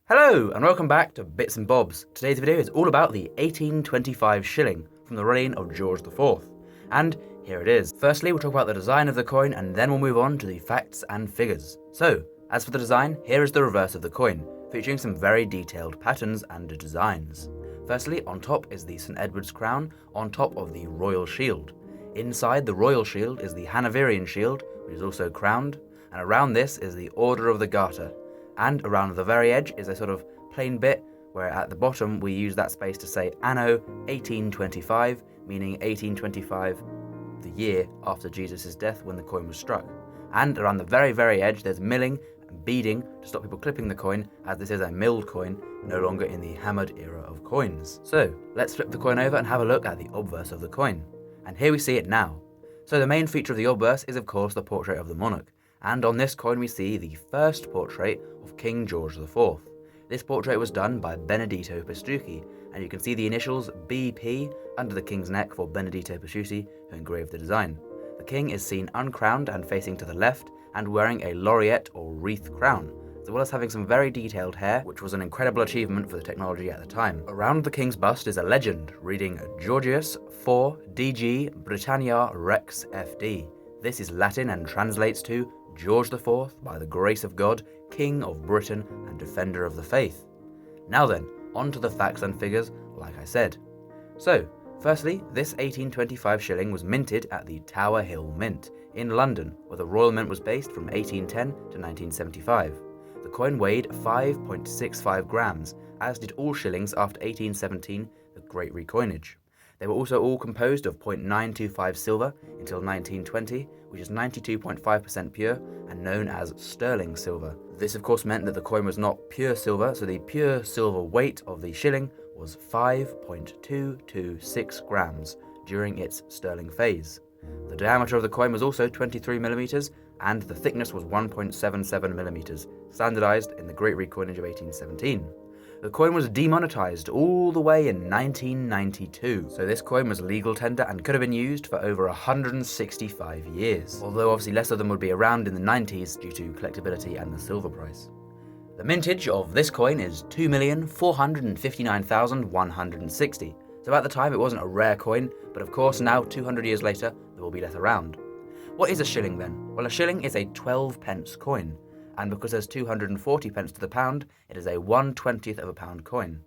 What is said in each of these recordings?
Hello and welcome back to Bits and Bobs. Today's video is all about the 1825 shilling from the reign of George IV. And here it is. Firstly, we'll talk about the design of the coin and then we'll move on to the facts and figures. So, as for the design, here is the reverse of the coin, featuring some very detailed patterns and designs. Firstly, on top is the St Edward's crown on top of the royal shield. Inside the royal shield is the Hanoverian shield, which is also crowned, and around this is the Order of the Garter. And around the very edge is a sort of plain bit where at the bottom we use that space to say Anno 1825, meaning 1825, the year after Jesus' death when the coin was struck. And around the very edge there's milling and beading to stop people clipping the coin, as this is a milled coin, no longer in the hammered era of coins. So let's flip the coin over and have a look at the obverse of the coin. And here we see it now. So the main feature of the obverse is of course the portrait of the monarch. And on this coin we see the first portrait of King George IV. This portrait was done by Benedetto Pastucci, and you can see the initials BP under the king's neck for Benedetto Pastucci, who engraved the design. The king is seen uncrowned and facing to the left, and wearing a laureate or wreath crown, as well as having some very detailed hair, which was an incredible achievement for the technology at the time. Around the king's bust is a legend reading Georgius 4 DG Britannia Rex FD. This is Latin and translates to George IV, by the grace of God, King of Britain and Defender of the Faith. Now then, on to the facts and figures, like I said. So, firstly, this 1825 shilling was minted at the Tower Hill Mint in London, where the Royal Mint was based from 1810 to 1975. The coin weighed 5.65 grams, as did all shillings after 1817, the Great Recoinage. They were also all composed of 0.925 silver until 1920, which is 92.5% pure and known as sterling silver. This of course meant that the coin was not pure silver, so the pure silver weight of the shilling was 5.226 grams during its sterling phase. The diameter of the coin was also 23 millimeters and the thickness was 1.77 millimeters, standardized in the Great Recoinage of 1817. The coin was demonetized all the way in 1992, so this coin was legal tender and could have been used for over 165 years, although obviously less of them would be around in the 90s due to collectability and the silver price. The mintage of this coin is 2,459,160, so at the time it wasn't a rare coin, but of course now 200 years later there will be less around. What is a shilling then? Well, a shilling is a 12 pence coin, and because there's 240 pence to the pound, it is a 1/20th of a pound coin.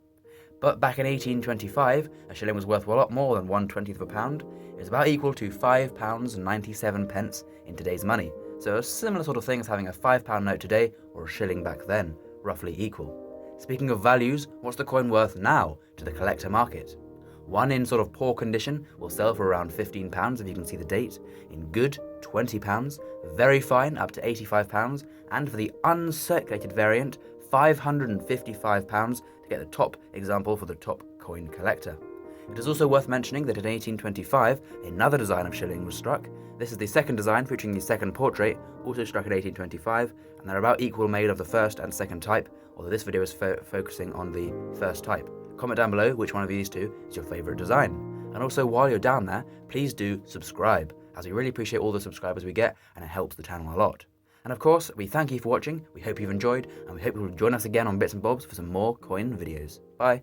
But back in 1825, a shilling was worth a lot more than 1/20th of a pound. It was about equal to £5.97 in today's money, so a similar sort of thing as having a £5 note today or a shilling back then, roughly equal. Speaking of values, what's the coin worth now to the collector market? One in sort of poor condition will sell for around £15 if you can see the date, in good £20, very fine up to £85, and for the uncirculated variant £555 to get the top example for the top coin collector. It is also worth mentioning that in 1825 another design of shilling was struck. This is the second design featuring the second portrait, also struck in 1825, and they're about equal made of the first and second type, although this video is focusing on the first type. Comment down below which one of these two is your favourite design. And also while you're down there, please do subscribe, as we really appreciate all the subscribers we get and it helps the channel a lot. And of course, we thank you for watching, we hope you've enjoyed, and we hope you will join us again on Bits and Bobs for some more coin videos. Bye!